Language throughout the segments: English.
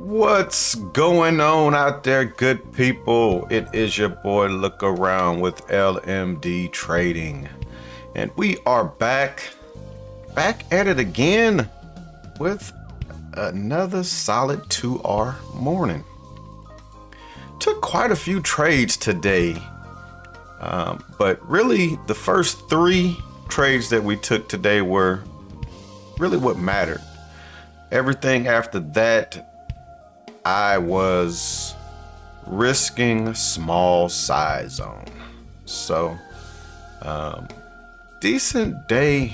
What's going on out there, good people? It is your boy Look Around with LMD Trading, and we are back at it again with another solid 2R morning. Took quite a few trades today, but really the first 3 trades that we took today were really what mattered. Everything after that, I was risking small size on. So, decent day.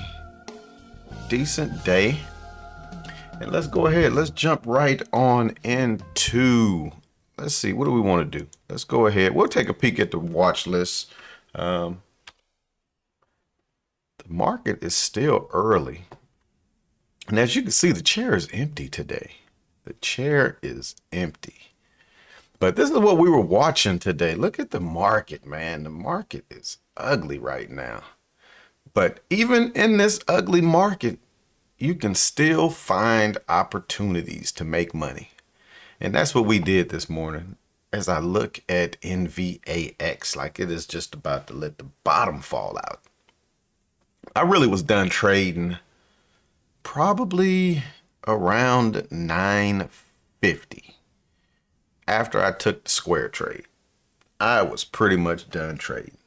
And let's go ahead. Let's jump right on into, let's see, what do we want to do? Let's go ahead. We'll take a peek at the watch list. The market is still early. And as you can see, the chair is empty today. The chair is empty. But this is what we were watching today. Look at the market, man. The market is ugly right now. But even in this ugly market, you can still find opportunities to make money. And that's what we did this morning. As I look at NVAX, like it is just about to let the bottom fall out. I really was done trading probably around 950 after I took the square trade. I was pretty much done trading.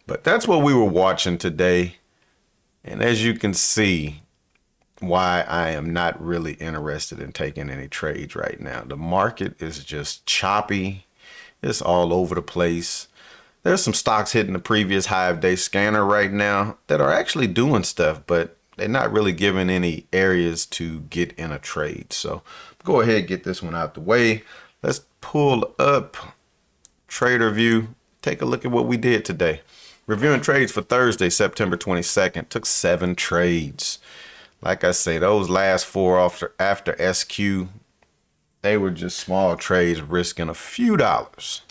But that's what we were watching today. And as you can see, why I am not really interested in taking any trades right now. The market is just choppy. It's all over the place. There's some stocks hitting the previous high of day scanner right now that are actually doing stuff, but they're not really giving any areas to get in a trade. So go ahead and get this one out the way. Let's pull up TRADERVUE. Take a look at what we did today. Reviewing trades for Thursday, September 22nd. Took 7 trades. Like I say, those last 4 after SQ, they were just small trades risking a few dollars.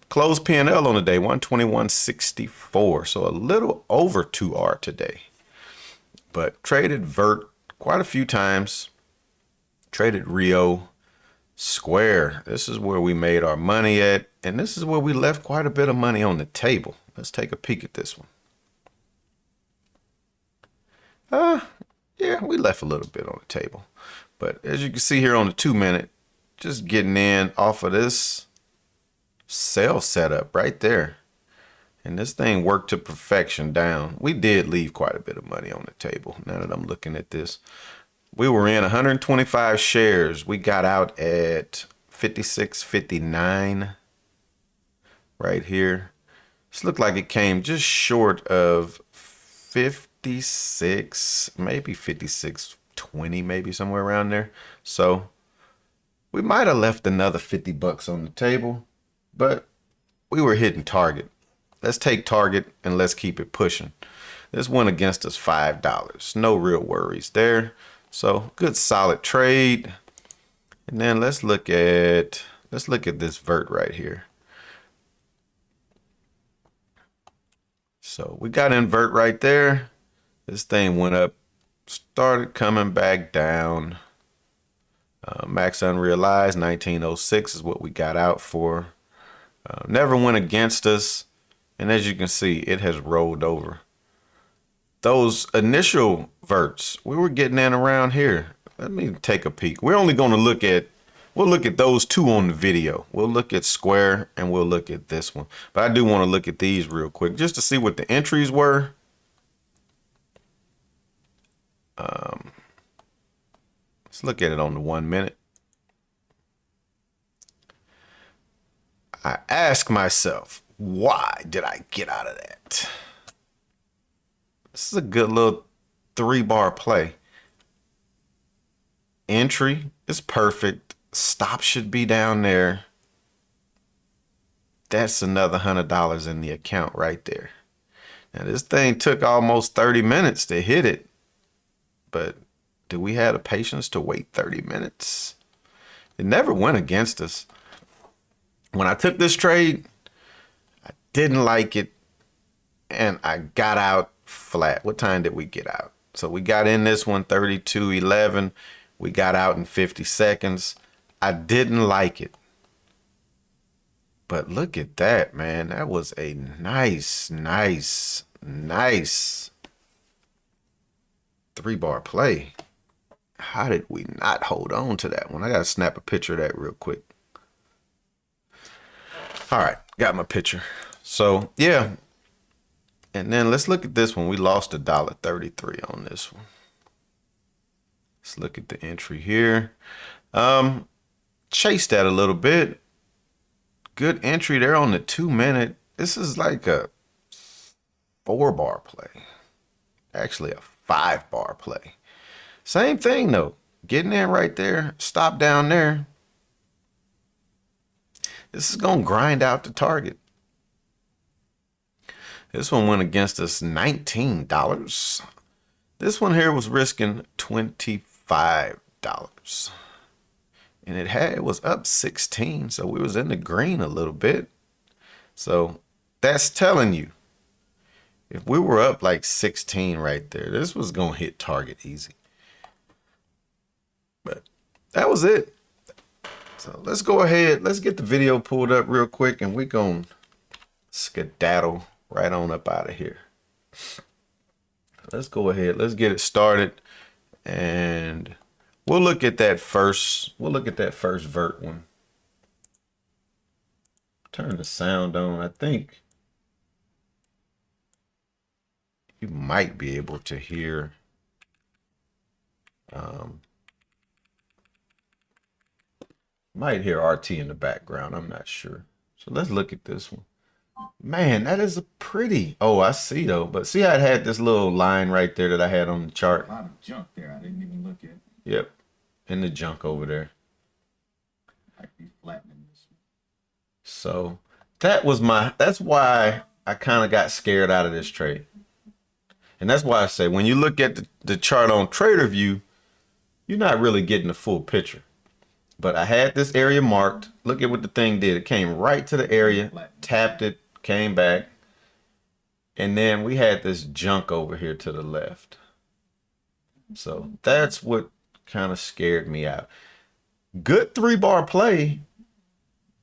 Closed P&L on the day, 121.64. So a little over 2R today. But traded Vert quite a few times. Traded Rio, Square. This is where we made our money at. And this is where we left quite a bit of money on the table. Let's take a peek at this one. Yeah, we left a little bit on the table. But as you can see here on the 2-minute, just getting in off of this sell setup right there. And this thing worked to perfection down. We did leave quite a bit of money on the table. Now that I'm looking at this, we were in 125 shares. We got out at 56.59 right here. This looked like it came just short of 56, maybe 56.20, maybe somewhere around there. So we might have left another 50 bucks on the table, but we were hitting target. Let's take target and let's keep it pushing. This went against us $5. No real worries there. So good solid trade. And then let's look at this vert right here. So we got invert right there. This thing went up, started coming back down. Max unrealized 1906 is what we got out for. Never went against us. And as you can see, it has rolled over. Those initial verts, we were getting in around here. Let me take a peek. We're only going to we'll look at those 2 on the video. We'll look at Square and we'll look at this one. But I do want to look at these real quick just to see what the entries were. Let's look at it on the 1-minute. I ask myself, why did I get out of that? This is a good little 3-bar play. Entry is perfect. Stop should be down there. That's another $100 in the account right there. Now this thing took almost 30 minutes to hit it. But do we have the patience to wait 30 minutes? It never went against us. When I took this trade, I didn't like it, and I got out flat. What time did we get out? So we got in this one 32.11. We got out in 50 seconds. I didn't like it. But look at that, man. That was a nice 3-bar play. How did we not hold on to that one? I got to snap a picture of that real quick. All right, got my picture. So, yeah. And then let's look at this one. We lost $1.33 on this one. Let's look at the entry here. Chase that a little bit. Good entry there on the 2-minute. This is like a 4-bar play. Actually, a 5-bar play. Same thing though. Getting in right there. Stop down there. This is going to grind out the target. This one went against us $19. This one here was risking $25. And it was up 16, so we was in the green a little bit. So that's telling you, if we were up like 16 right there, this was going to hit target easy. But that was it. So let's go ahead. Let's get the video pulled up real quick, and we're going to skedaddle right on up out of here. Let's go ahead. Let's get it started, and we'll look at that first. We'll look at that first vert one. Turn the sound on. I think you might be able to hear. Might hear RT in the background. I'm not sure. So let's look at this one. Man, that is a pretty. Oh, I see though. But see how it had this little line right there that I had on the chart. A lot of junk there. I didn't even look at. Yep, and the junk over there. Might be flattening this one. So that's why I kind of got scared out of this trade. And that's why I say when you look at the chart on TRADERVUE, you're not really getting the full picture. But I had this area marked. Look at what the thing did. It came right to the area, tapped it, came back. And then we had this junk over here to the left. So that's what kind of scared me out. Good 3-bar play,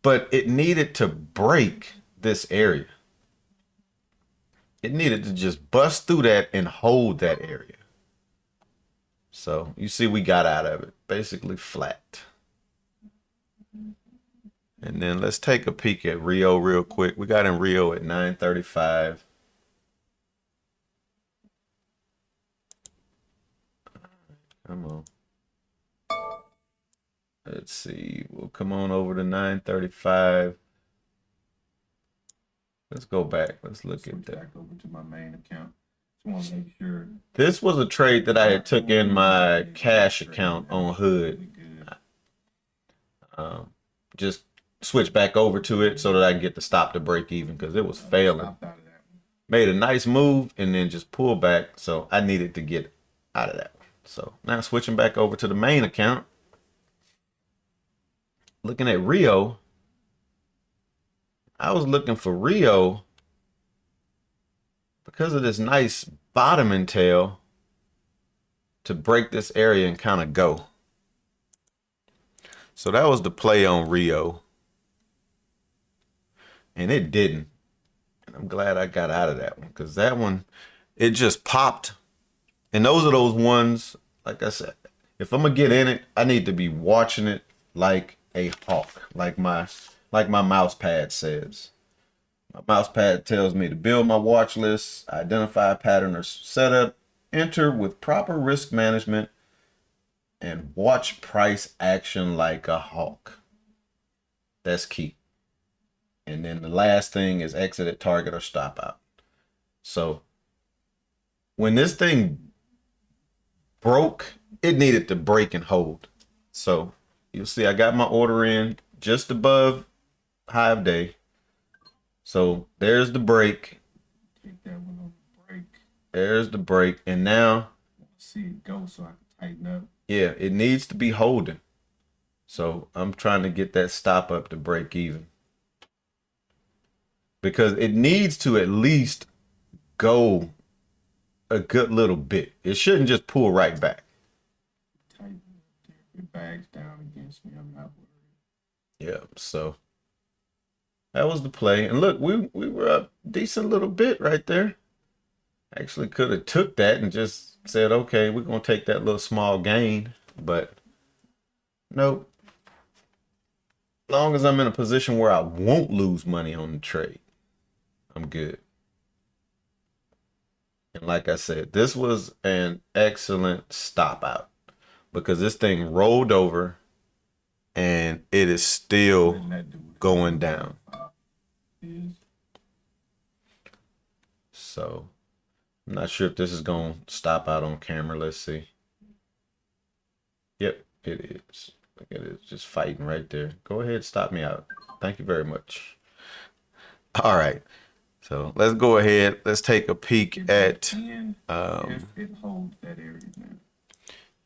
but it needed to break this area. It needed to just bust through that and hold that area. So you see we got out of it, basically flat. And then let's take a peek at Rio real quick. We got in Rio at 9:35. Come on. Let's see. We'll come on over to 9:35. Let's go back. Let's look at that. Back over to my main account. Just want to make sure. This was a trade that I had took in my cash account on Hood. Just switch back over to it so that I can get the stop to break even because it was failing. Made a nice move and then just pull back. So I needed to get out of that. So now switching back over to the main account. Looking at Rio. I was looking for Rio because of this nice bottoming tail to break this area and kind of go. So that was the play on Rio. And it didn't. And I'm glad I got out of that one because that one, it just popped. And those are those ones, like I said, if I'm going to get in it, I need to be watching it like a hawk, like my mouse pad says. My mouse pad tells me to build my watch list, identify a pattern or setup, enter with proper risk management, and watch price action like a hawk. That's key. And then the last thing is exit at target or stop out. So when this thing broke, it needed to break and hold. So you'll see I got my order in just above high of day. So there's the break. Take that one on the break. There's the break. And now see it go so I can tighten up. Yeah, it needs to be holding. So I'm trying to get that stop up to break even. Because it needs to at least go a good little bit. It shouldn't just pull right back. Tighten. If it bags down against me, I'm not worried. Yeah, so that was the play. And look, we were up decent little bit right there. Actually could have took that and just said, okay, we're gonna take that little small gain, but nope. As long as I'm in a position where I won't lose money on the trade, I'm good. And like I said, this was an excellent stop out because this thing rolled over and it is still going down. So I'm not sure if this is going to stop out on camera. Let's see. Yep, it is. Look at it, just fighting right there. Go ahead, stop me out. Thank you very much. All right. So let's go ahead. Let's take a peek at if it holds that area now.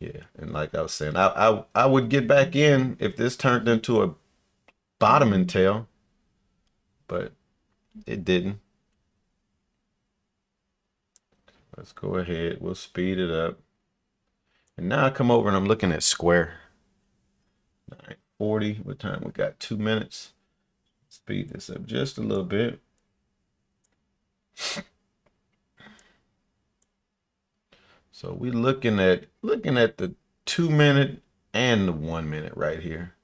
yeah, and like I was saying, I would get back in if this turned into a bottoming tail, but it didn't. Let's go ahead. We'll speed it up. And now I come over and I'm looking at square. 9:40. What time? We got 2 minutes. Speed this up just a little bit. So we looking at the 2 minute and the 1 minute right here.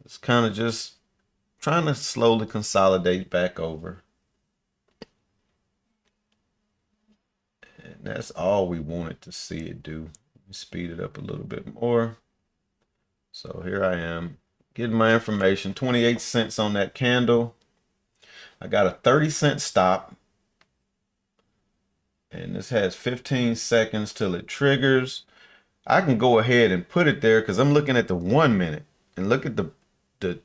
It's kind of just trying to slowly consolidate back over. And that's all we wanted to see it do. Speed it up a little bit more. So here I am getting my information. 28 cents on that candle. I got a 30-cent stop. And this has 15 seconds till it triggers. I can go ahead and put it there because I'm looking at the 1 minute. And look at the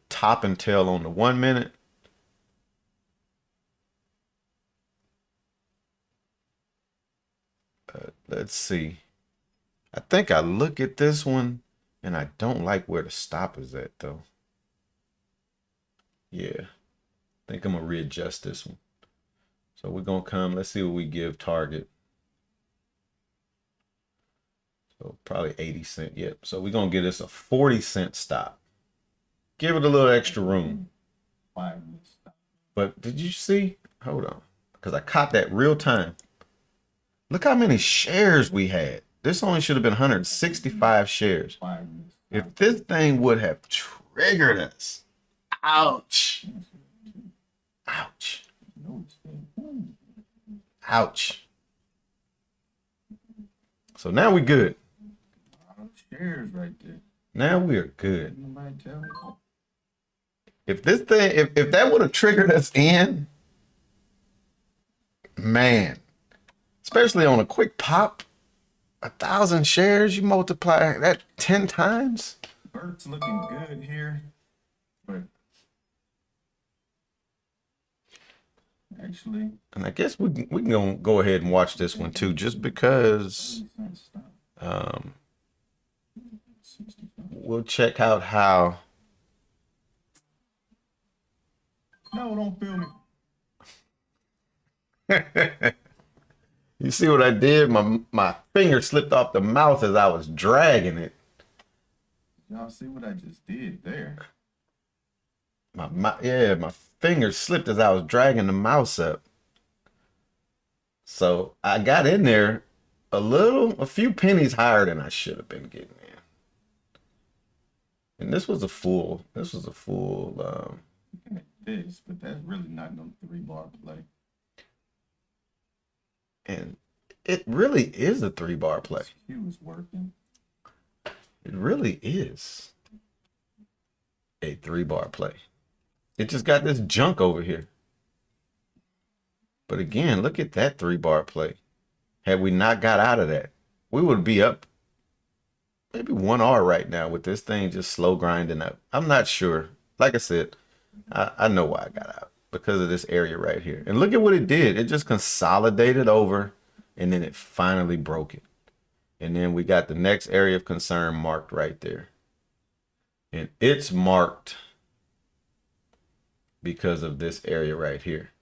top and tail on the 1 minute. Let's see. I think I look at this one and I don't like where the stop is at though. Yeah, I think I'm gonna readjust this one. So we're gonna come, let's see what we give target. So probably 80 cent, yep. So we're gonna give this a 40-cent stop. Give it a little extra room. But did you see? Hold on, because I caught that real time. Look how many shares we had. This only should have been 165 shares. If this thing would have triggered us, ouch. Ouch. Ouch. So now we're good. Shares right there. Now we're good. If this thing, if that would have triggered us in, man, especially on a quick pop, 1,000 shares, you multiply that 10 times. Bert's looking good here, but actually, and I guess we can go ahead and watch this one too, just because we'll check out how. No, don't feel me. You see what I did? My finger slipped off the mouth as I was dragging it. Y'all see what I just did there? My finger slipped as I was dragging the mouse up. So I got in there a few pennies higher than I should have been getting in. And this was a full. This, but that's really not no 3-bar play. And it really is a 3-bar play. He was working. It really is a 3-bar play. It just got this junk over here. But again, look at that 3-bar play. Had we not got out of that, we would be up maybe 1R right now with this thing just slow grinding up. I'm not sure. Like I said, I know why I got out. Because of this area right here. And look at what it did. It just consolidated over and then it finally broke it. And then we got the next area of concern marked right there. And it's marked because of this area right here.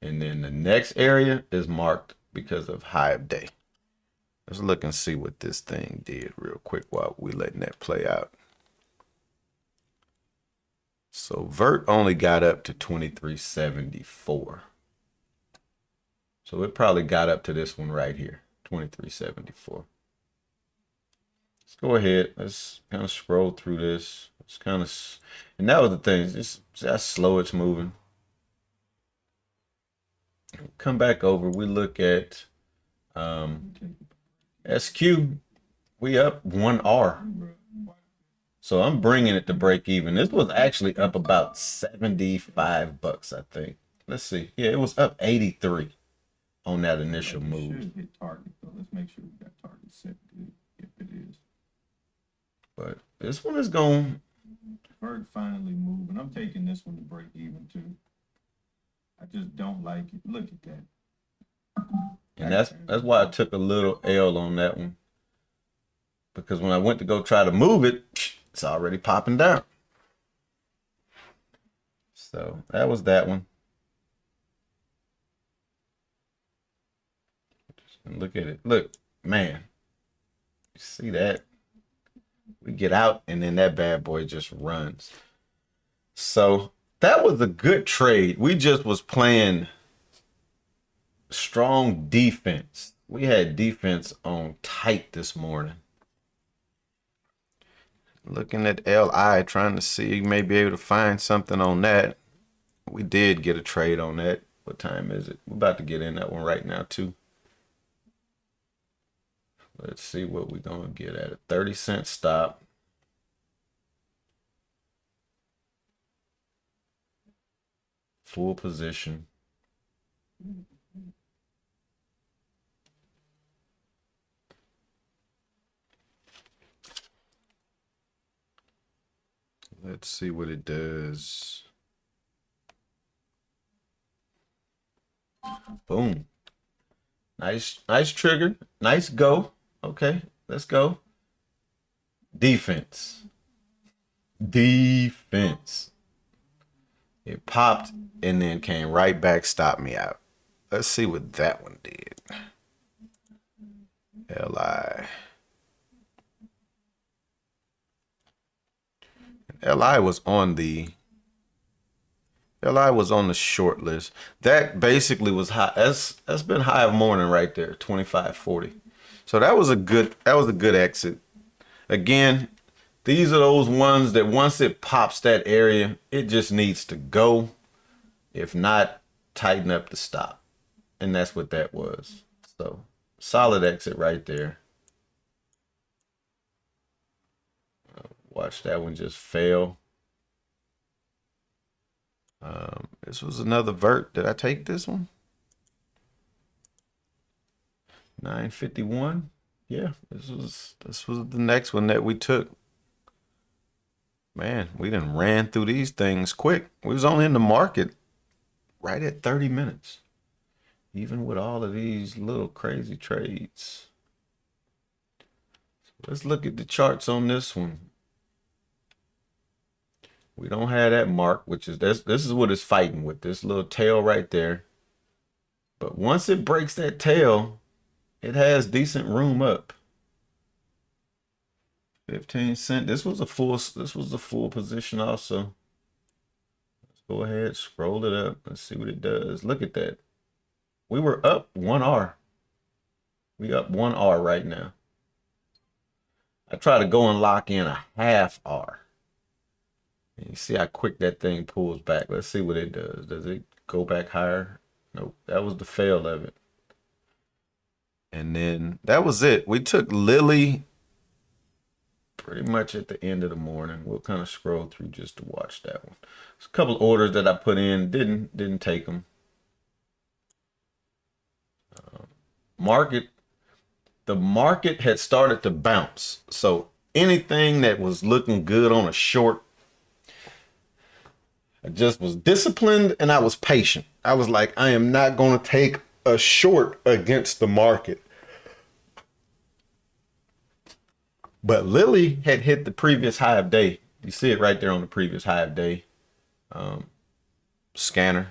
And then the next area is marked because of high of day. Let's look and see what this thing did real quick while we're letting that play out. So Vert only got up to 2374. So it probably got up to this one right here, 2374. Let's go ahead. Let's kind of scroll through this. It's kind of, and that was the thing. Just how slow it's moving. Come back over. We look at SQ. We up 1R. So I'm bringing it to break even. This was actually up about 75 bucks, I think. Let's see. Yeah, it was up 83 on that initial move. Should hit target though. Let's make sure we got target set good if it is. But this one is going. Bird finally moving. I'm taking this one to break even too. I just don't like it. Look at that. And that's why I took a little L on that one. Because when I went to go try to move it, it's already popping down. So that was that one. And look at it. Look, man. You see that? We get out and then that bad boy just runs. So that was a good trade. We just was playing strong defense. We had defense on tight this morning. Looking at LI, trying to see, may be able to find something on that. We did get a trade on that. What time is it? We're about to get in that one right now too. Let's see what we're going to get at. A 30-cent stop. Full position. Let's see what it does. Boom. Nice trigger. Nice go. Okay, let's go. Defense. Defense. It popped and then came right back, stopped me out. Let's see what that one did. LI. LI was on the short list. That basically was high. That's been high of morning right there, 25.40. So that was a good exit. Again, these are those ones that once it pops that area, it just needs to go. If not, tighten up the stop. And that's what that was. So solid exit right there. Watch that one just fail. This was another vert. Did I take this one? 951. Yeah, this was the next one that we took. Man, we done ran through these things quick. We was only in the market right at 30 minutes. Even with all of these little crazy trades. So let's look at the charts on this one. We don't have that mark, which is this is what it's fighting with, this little tail right there. But once it breaks that tail, it has decent room up. 15 cent. This was a full position also. Let's go ahead, scroll it up. Let's see what it does. Look at that. We were up 1R. We up 1R right now. I try to go and lock in a half R. And you see how quick that thing pulls back. Let's see what it does. Does it go back higher? Nope. That was the fail of it. And then that was it. We took Lily pretty much at the end of the morning. We'll kind of scroll through just to watch that one. There's a couple orders that I put in, didn't take them. The market had started to bounce. So anything that was looking good on a short, I just was disciplined and I was patient. I was like, I am not going to take a short against the market. But Lily had hit the previous high of day. You see it right there on the previous high of day scanner.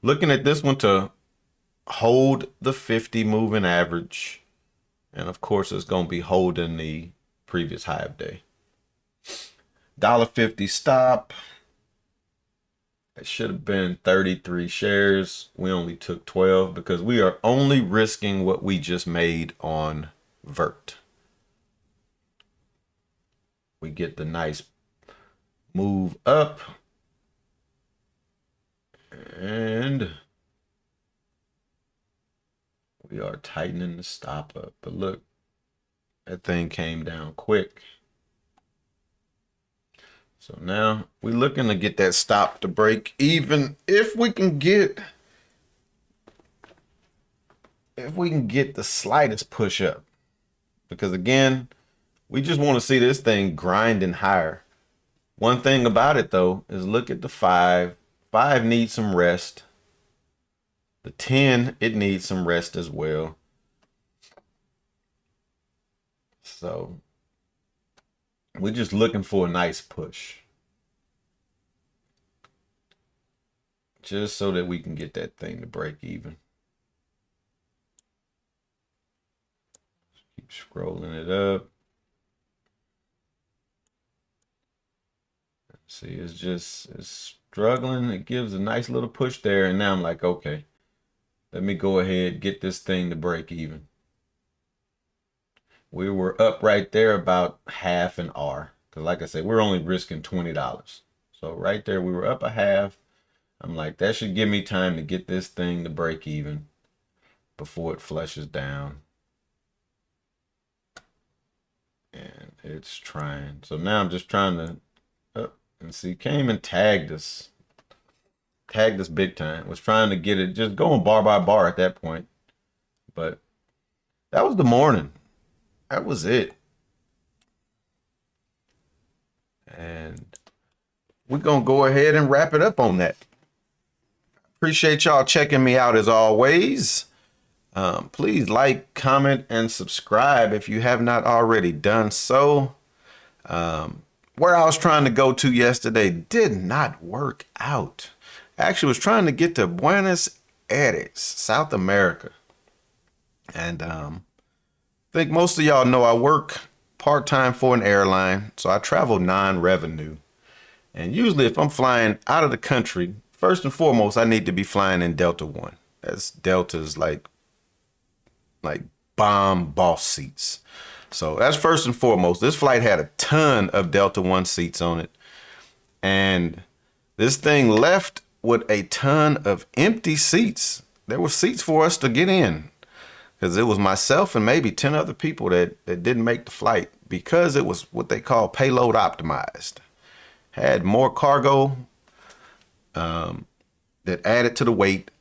Looking at this one to hold the 50 moving average. And of course, it's going to be holding the previous high of day. $1.50 stop. It should have been 33 shares. We only took 12 because we are only risking what we just made on Vert. We get the nice move up. And we are tightening the stop up. But look, that thing came down quick. So now we're looking to get that stop to break even. If we can get the slightest push up. Because again, we just want to see this thing grinding higher. One thing about it though is look at the 5. 5 needs some rest. The 10, it needs some rest as well. So we're just looking for a nice push. Just so that we can get that thing to break even. Keep scrolling it up. See, it's struggling. It gives a nice little push there. And now I'm like, okay, let me go ahead, get this thing to break even. We were up right there about half an R. Because like I said, we're only risking $20. So right there, we were up a half. I'm like, that should give me time to get this thing to break even before it flushes down. And it's trying. So now I'm just trying to up and see, came and tagged us. Tagged us big time. Was trying to get it just going bar by bar at that point. But that was the morning. That was it. And we're going to go ahead and wrap it up on that. Appreciate y'all checking me out as always. Please like, comment, and subscribe if you have not already done so. Where I was trying to go to yesterday did not work out. I actually was trying to get to Buenos Aires, South America. And I think most of y'all know I work part-time for an airline, so I travel non-revenue. And usually if I'm flying out of the country, first and foremost, I need to be flying in Delta One. That's Delta's like bomb boss seats. So that's first and foremost. This flight had a ton of Delta One seats on it. And this thing left with a ton of empty seats. There were seats for us to get in. Because it was myself and maybe 10 other people that didn't make the flight because it was what they call payload optimized. Had more cargo that added to the weight,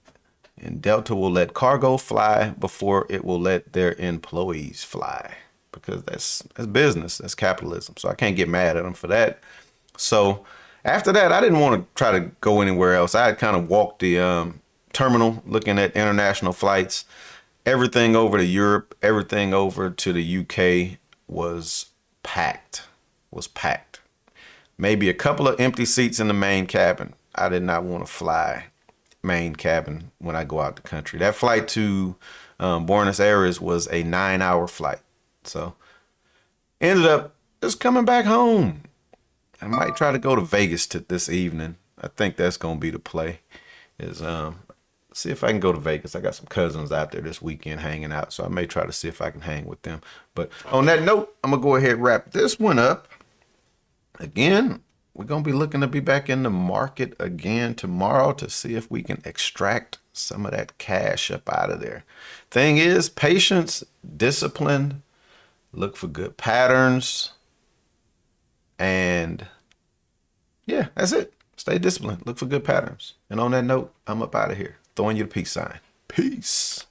and Delta will let cargo fly before it will let their employees fly because that's business, that's capitalism. So I can't get mad at them for that. So after that, I didn't want to try to go anywhere else. I had kind of walked the terminal looking at international flights. Everything over to Europe, everything over to the UK was packed. Maybe a couple of empty seats in the main cabin. I did not want to fly main cabin when I go out the country. That flight to Buenos Aires was a 9-hour flight. So ended up just coming back home. I might try to go to Vegas this evening. I think that's going to be the play. Is see if I can go to Vegas. I got some cousins out there this weekend hanging out, so I may try to see if I can hang with them. But on that note, I'm going to go ahead and wrap this one up. Again, we're going to be looking to be back in the market again tomorrow to see if we can extract some of that cash up out of there. Thing is, patience, discipline, look for good patterns, and yeah, that's it. Stay disciplined. Look for good patterns. And on that note, I'm up out of here. Throwing you the peace sign. Peace.